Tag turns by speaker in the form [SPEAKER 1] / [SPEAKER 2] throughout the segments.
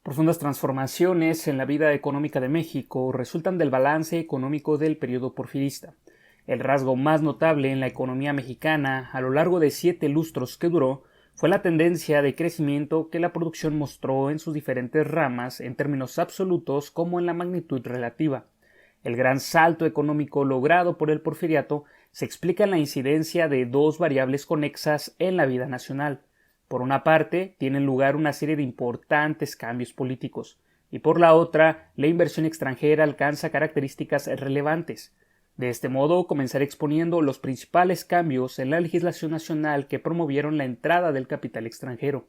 [SPEAKER 1] Profundas transformaciones en la vida económica de México resultan del balance económico del periodo porfirista. El rasgo más notable en la economía mexicana a lo largo de 7 lustros que duró fue la tendencia de crecimiento que la producción mostró en sus diferentes ramas en términos absolutos como en la magnitud relativa. El gran salto económico logrado por el porfiriato se explica en la incidencia de dos variables conexas en la vida nacional. Por una parte, tienen lugar una serie de importantes cambios políticos, y por la otra, la inversión extranjera alcanza características relevantes. De este modo, comenzaré exponiendo los principales cambios en la legislación nacional que promovieron la entrada del capital extranjero.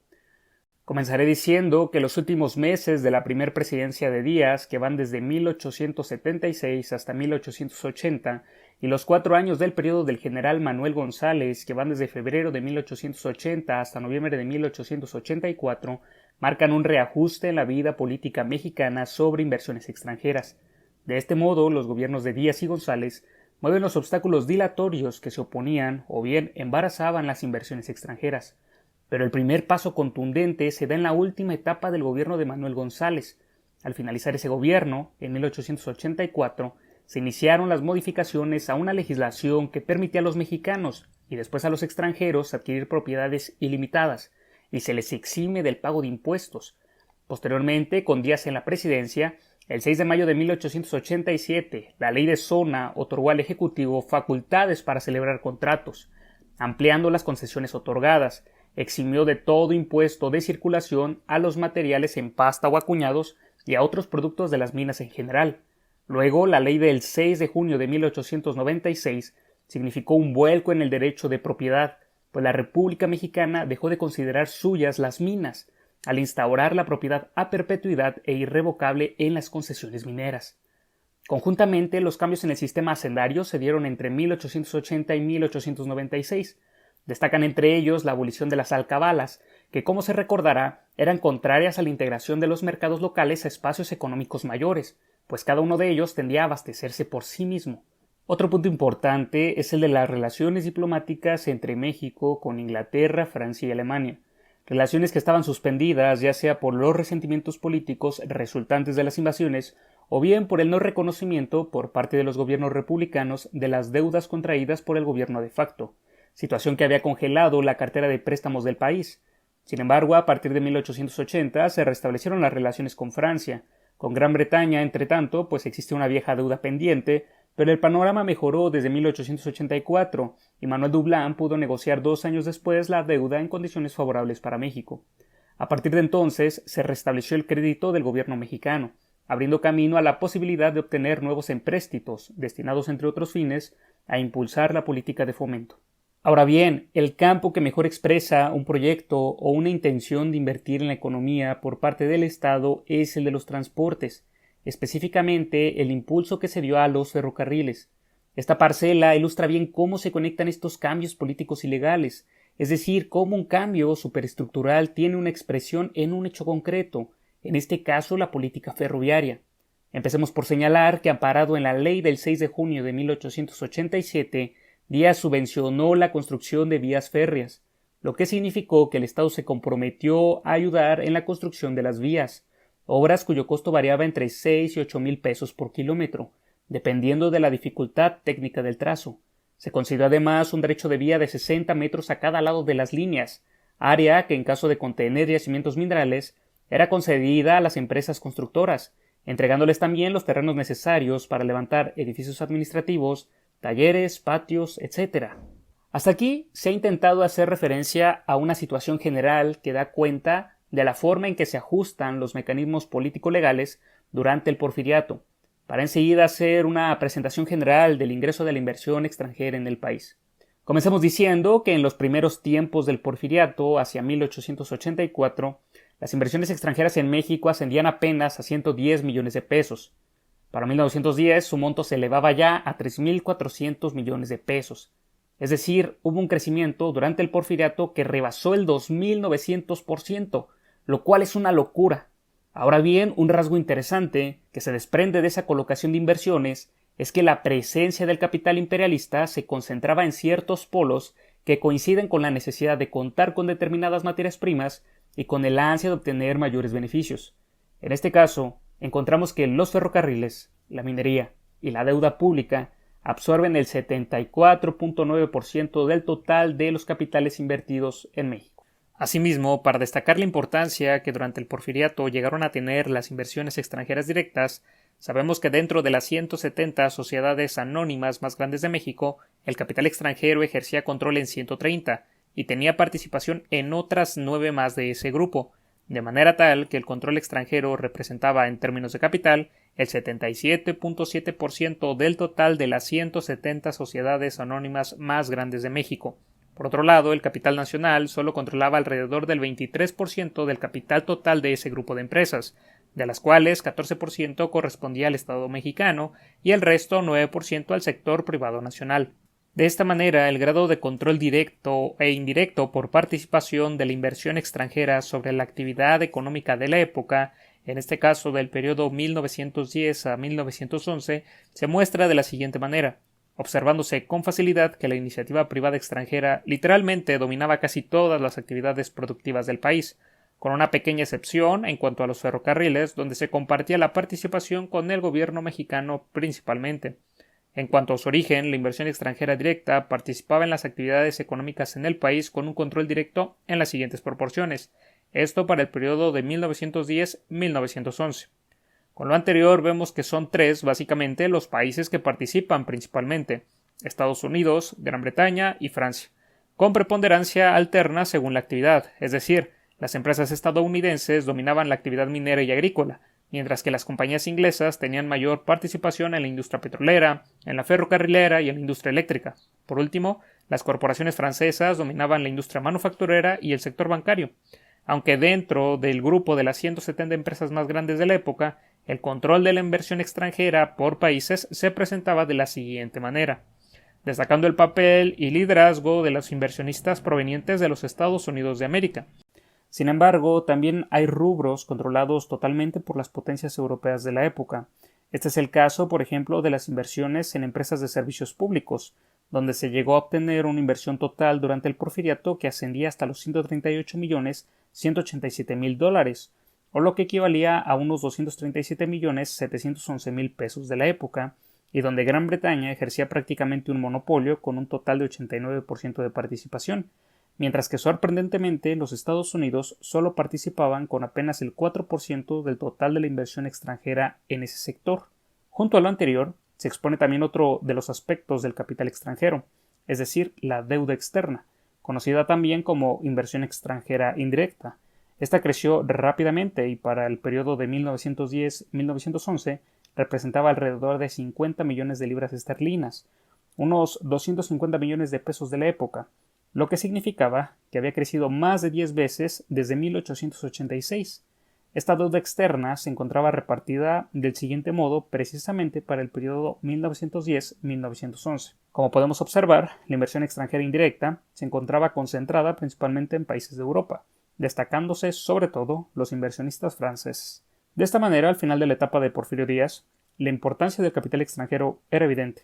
[SPEAKER 1] Comenzaré diciendo que los últimos meses de la primera presidencia de Díaz, que van desde 1876 hasta 1880, y los 4 años del periodo del general Manuel González, que van desde febrero de 1880 hasta noviembre de 1884, marcan un reajuste en la vida política mexicana sobre inversiones extranjeras. De este modo, los gobiernos de Díaz y González mueven los obstáculos dilatorios que se oponían o bien embarazaban las inversiones extranjeras. Pero el primer paso contundente se da en la última etapa del gobierno de Manuel González. Al finalizar ese gobierno, en 1884, se iniciaron las modificaciones a una legislación que permitía a los mexicanos y después a los extranjeros adquirir propiedades ilimitadas, y se les exime del pago de impuestos. Posteriormente, con Díaz en la presidencia, el 6 de mayo de 1887, la ley de zona otorgó al Ejecutivo facultades para celebrar contratos, ampliando las concesiones otorgadas, eximió de todo impuesto de circulación a los materiales en pasta o acuñados y a otros productos de las minas en general. Luego, la ley del 6 de junio de 1896 significó un vuelco en el derecho de propiedad, pues la República Mexicana dejó de considerar suyas las minas, al instaurar la propiedad a perpetuidad e irrevocable en las concesiones mineras. Conjuntamente, los cambios en el sistema hacendario se dieron entre 1880 y 1896. Destacan entre ellos la abolición de las alcabalas, que, como se recordará, eran contrarias a la integración de los mercados locales a espacios económicos mayores, pues cada uno de ellos tendía a abastecerse por sí mismo. Otro punto importante es el de las relaciones diplomáticas entre México con Inglaterra, Francia y Alemania, relaciones que estaban suspendidas ya sea por los resentimientos políticos resultantes de las invasiones o bien por el no reconocimiento por parte de los gobiernos republicanos de las deudas contraídas por el gobierno de facto, situación que había congelado la cartera de préstamos del país. Sin embargo, a partir de 1880 se restablecieron las relaciones con Francia. Con Gran Bretaña, entre tanto, pues existe una vieja deuda pendiente, pero el panorama mejoró desde 1884 y Manuel Dublán pudo negociar 2 años después la deuda en condiciones favorables para México. A partir de entonces se restableció el crédito del gobierno mexicano, abriendo camino a la posibilidad de obtener nuevos empréstitos, destinados entre otros fines a impulsar la política de fomento. Ahora bien, el campo que mejor expresa un proyecto o una intención de invertir en la economía por parte del Estado es el de los transportes, específicamente el impulso que se dio a los ferrocarriles. Esta parcela ilustra bien cómo se conectan estos cambios políticos y legales, es decir, cómo un cambio superestructural tiene una expresión en un hecho concreto, en este caso la política ferroviaria. Empecemos por señalar que, amparado en la ley del 6 de junio de 1887, Díaz subvencionó la construcción de vías férreas, lo que significó que el Estado se comprometió a ayudar en la construcción de las vías, obras cuyo costo variaba entre 6 y 8,000 pesos por kilómetro, dependiendo de la dificultad técnica del trazo. Se concedió además un derecho de vía de 60 metros a cada lado de las líneas, área que en caso de contener yacimientos minerales era concedida a las empresas constructoras, entregándoles también los terrenos necesarios para levantar edificios administrativos, talleres, patios, etc. Hasta aquí se ha intentado hacer referencia a una situación general que da cuenta de la forma en que se ajustan los mecanismos político-legales durante el porfiriato, para enseguida hacer una presentación general del ingreso de la inversión extranjera en el país. Comencemos diciendo que en los primeros tiempos del porfiriato, hacia 1884, las inversiones extranjeras en México ascendían apenas a 110 millones de pesos. Para 1910 su monto se elevaba ya a 3.400 millones de pesos. Es decir, hubo un crecimiento durante el porfiriato que rebasó el 2.900%, lo cual es una locura. Ahora bien, un rasgo interesante que se desprende de esa colocación de inversiones es que la presencia del capital imperialista se concentraba en ciertos polos que coinciden con la necesidad de contar con determinadas materias primas y con el ansia de obtener mayores beneficios. En este caso, encontramos que los ferrocarriles, la minería y la deuda pública absorben el 74.9% del total de los capitales invertidos en México. Asimismo, para destacar la importancia que durante el Porfiriato llegaron a tener las inversiones extranjeras directas, sabemos que dentro de las 170 sociedades anónimas más grandes de México, el capital extranjero ejercía control en 130 y tenía participación en otras 9 más de ese grupo, de manera tal que el control extranjero representaba en términos de capital el 77.7% del total de las 170 sociedades anónimas más grandes de México. Por otro lado, el capital nacional solo controlaba alrededor del 23% del capital total de ese grupo de empresas, de las cuales 14% correspondía al Estado mexicano y el resto 9% al sector privado nacional. De esta manera, el grado de control directo e indirecto por participación de la inversión extranjera sobre la actividad económica de la época, en este caso del periodo 1910 a 1911, se muestra de la siguiente manera, observándose con facilidad que la iniciativa privada extranjera literalmente dominaba casi todas las actividades productivas del país, con una pequeña excepción en cuanto a los ferrocarriles, donde se compartía la participación con el gobierno mexicano principalmente. En cuanto a su origen, la inversión extranjera directa participaba en las actividades económicas en el país con un control directo en las siguientes proporciones. Esto para el periodo de 1910-1911. Con lo anterior vemos que son 3 básicamente los países que participan principalmente: Estados Unidos, Gran Bretaña y Francia, con preponderancia alterna según la actividad, es decir, las empresas estadounidenses dominaban la actividad minera y agrícola, mientras que las compañías inglesas tenían mayor participación en la industria petrolera, en la ferrocarrilera y en la industria eléctrica. Por último, las corporaciones francesas dominaban la industria manufacturera y el sector bancario, aunque dentro del grupo de las 170 empresas más grandes de la época, el control de la inversión extranjera por países se presentaba de la siguiente manera, destacando el papel y liderazgo de los inversionistas provenientes de los Estados Unidos de América. Sin embargo, también hay rubros controlados totalmente por las potencias europeas de la época. Este es el caso, por ejemplo, de las inversiones en empresas de servicios públicos, donde se llegó a obtener una inversión total durante el Porfiriato que ascendía hasta los $138.187.000, o lo que equivalía a unos $237.711.000 de la época, y donde Gran Bretaña ejercía prácticamente un monopolio con un total de 89% de participación, mientras que sorprendentemente los Estados Unidos solo participaban con apenas el 4% del total de la inversión extranjera en ese sector. Junto a lo anterior, se expone también otro de los aspectos del capital extranjero, es decir, la deuda externa, conocida también como inversión extranjera indirecta. Esta creció rápidamente y para el periodo de 1910-1911 representaba alrededor de 50 millones de libras esterlinas, unos 250 millones de pesos de la época, lo que significaba que había crecido más de 10 veces desde 1886. Esta deuda externa se encontraba repartida del siguiente modo precisamente para el periodo 1910-1911. Como podemos observar, la inversión extranjera indirecta se encontraba concentrada principalmente en países de Europa, destacándose sobre todo los inversionistas franceses. De esta manera, al final de la etapa de Porfirio Díaz, la importancia del capital extranjero era evidente.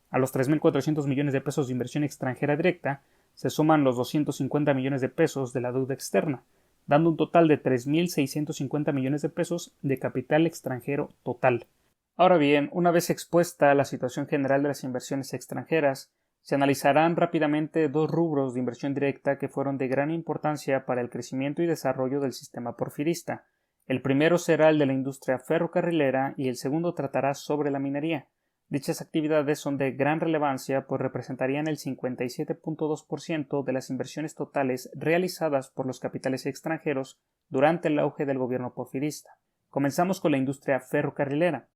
[SPEAKER 1] A los 3.400 millones de pesos de inversión extranjera directa se suman los 250 millones de pesos de la deuda externa, dando un total de 3.650 millones de pesos de capital extranjero total. Ahora bien, una vez expuesta la situación general de las inversiones extranjeras, se analizarán rápidamente 2 rubros de inversión directa que fueron de gran importancia para el crecimiento y desarrollo del sistema porfirista. El primero será el de la industria ferrocarrilera y el segundo tratará sobre la minería. Dichas actividades son de gran relevancia pues representarían el 57.2% de las inversiones totales realizadas por los capitales extranjeros durante el auge del gobierno porfirista. Comenzamos con la industria ferrocarrilera.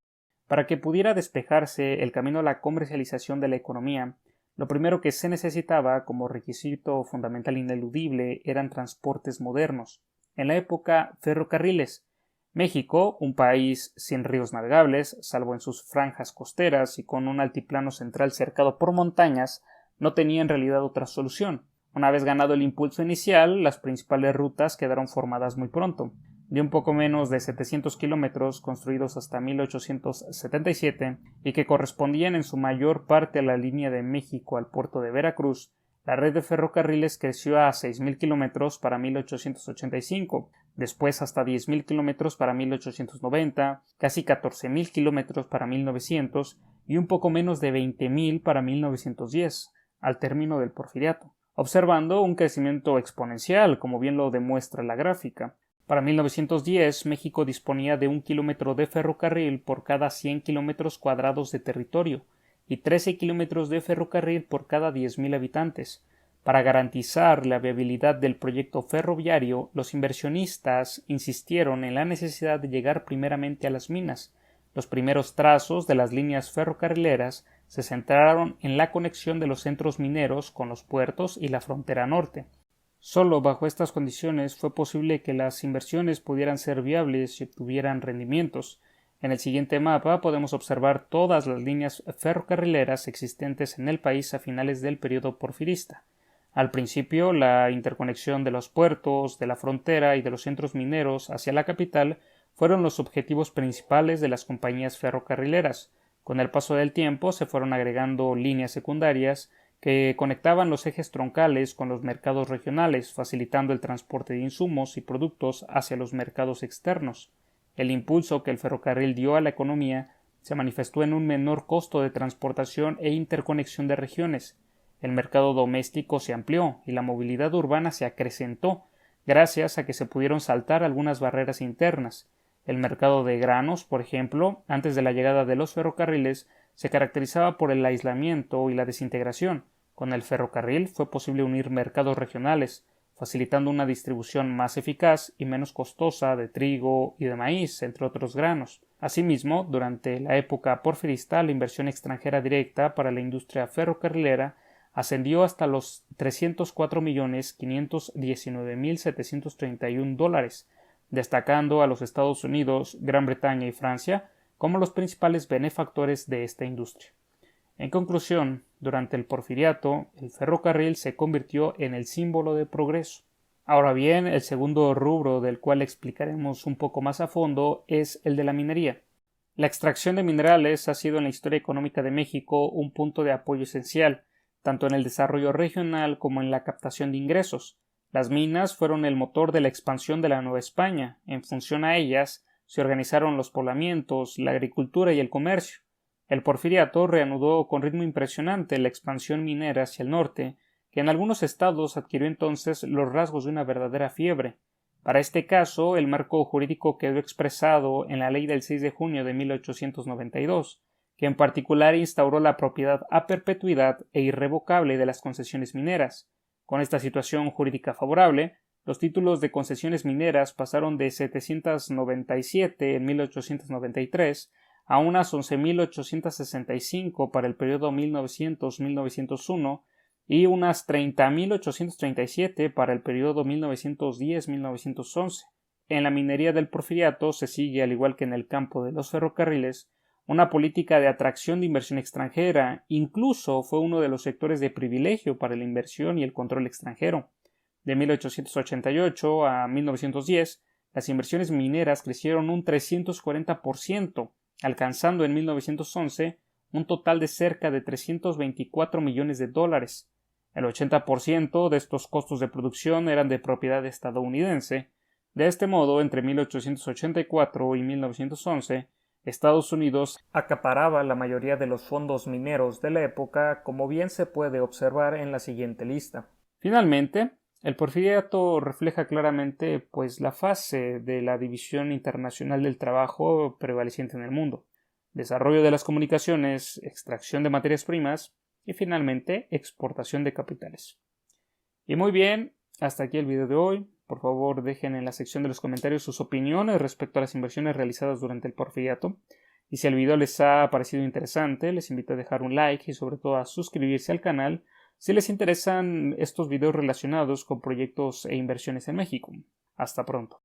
[SPEAKER 1] Para que pudiera despejarse el camino a la comercialización de la economía, lo primero que se necesitaba como requisito fundamental ineludible eran transportes modernos. En la época, ferrocarriles. México, un país sin ríos navegables, salvo en sus franjas costeras y con un altiplano central cercado por montañas, no tenía en realidad otra solución. Una vez ganado el impulso inicial, las principales rutas quedaron formadas muy pronto. De un poco menos de 700 kilómetros construidos hasta 1877 y que correspondían en su mayor parte a la línea de México al puerto de Veracruz, la red de ferrocarriles creció a 6.000 kilómetros para 1885, después hasta 10.000 kilómetros para 1890, casi 14.000 kilómetros para 1900 y un poco menos de 20.000 para 1910, al término del Porfiriato, observando un crecimiento exponencial, como bien lo demuestra la gráfica. Para 1910, México disponía de 1 kilómetro de ferrocarril por cada 100 kilómetros cuadrados de territorio y 13 kilómetros de ferrocarril por cada 10.000 habitantes. Para garantizar la viabilidad del proyecto ferroviario, los inversionistas insistieron en la necesidad de llegar primeramente a las minas. Los primeros trazos de las líneas ferrocarrileras se centraron en la conexión de los centros mineros con los puertos y la frontera norte. Solo bajo estas condiciones fue posible que las inversiones pudieran ser viables y obtuvieran rendimientos. En el siguiente mapa podemos observar todas las líneas ferrocarrileras existentes en el país a finales del periodo porfirista. Al principio, la interconexión de los puertos, de la frontera y de los centros mineros hacia la capital fueron los objetivos principales de las compañías ferrocarrileras. Con el paso del tiempo se fueron agregando líneas secundarias que conectaban los ejes troncales con los mercados regionales, facilitando el transporte de insumos y productos hacia los mercados externos. El impulso que el ferrocarril dio a la economía se manifestó en un menor costo de transportación e interconexión de regiones. El mercado doméstico se amplió y la movilidad urbana se acrecentó, gracias a que se pudieron saltar algunas barreras internas. El mercado de granos, por ejemplo, antes de la llegada de los ferrocarriles, se caracterizaba por el aislamiento y la desintegración. Con el ferrocarril fue posible unir mercados regionales, facilitando una distribución más eficaz y menos costosa de trigo y de maíz, entre otros granos. Asimismo, durante la época porfirista, la inversión extranjera directa para la industria ferrocarrilera ascendió hasta los $304.519.731, destacando a los Estados Unidos, Gran Bretaña y Francia como los principales benefactores de esta industria. En conclusión, durante el Porfiriato, el ferrocarril se convirtió en el símbolo de progreso. Ahora bien, el segundo rubro del cual explicaremos un poco más a fondo es el de la minería. La extracción de minerales ha sido en la historia económica de México un punto de apoyo esencial, tanto en el desarrollo regional como en la captación de ingresos. Las minas fueron el motor de la expansión de la Nueva España. En función a ellas, se organizaron los poblamientos, la agricultura y el comercio. El Porfiriato reanudó con ritmo impresionante la expansión minera hacia el norte, que en algunos estados adquirió entonces los rasgos de una verdadera fiebre. Para este caso, el marco jurídico quedó expresado en la Ley del 6 de junio de 1892, que en particular instauró la propiedad a perpetuidad e irrevocable de las concesiones mineras. Con esta situación jurídica favorable, los títulos de concesiones mineras pasaron de 797 en 1893 a unas 11.865 para el periodo 1900-1901 y unas 30.837 para el periodo 1910-1911. En la minería del Porfiriato se sigue, al igual que en el campo de los ferrocarriles, una política de atracción de inversión extranjera. Incluso fue uno de los sectores de privilegio para la inversión y el control extranjero. De 1888 a 1910, las inversiones mineras crecieron un 340%, alcanzando en 1911 un total de cerca de $324 millones. El 80% de estos costos de producción eran de propiedad estadounidense. De este modo, entre 1884 y 1911, Estados Unidos acaparaba la mayoría de los fondos mineros de la época, como bien se puede observar en la siguiente lista. Finalmente, el Porfiriato refleja claramente la fase de la división internacional del trabajo prevaleciente en el mundo, desarrollo de las comunicaciones, extracción de materias primas y finalmente exportación de capitales. Y muy bien, hasta aquí el video de hoy. Por favor, dejen en la sección de los comentarios sus opiniones respecto a las inversiones realizadas durante el Porfiriato. Y si el video les ha parecido interesante, les invito a dejar un like y sobre todo a suscribirse al canal si les interesan estos videos relacionados con proyectos e inversiones en México. Hasta pronto.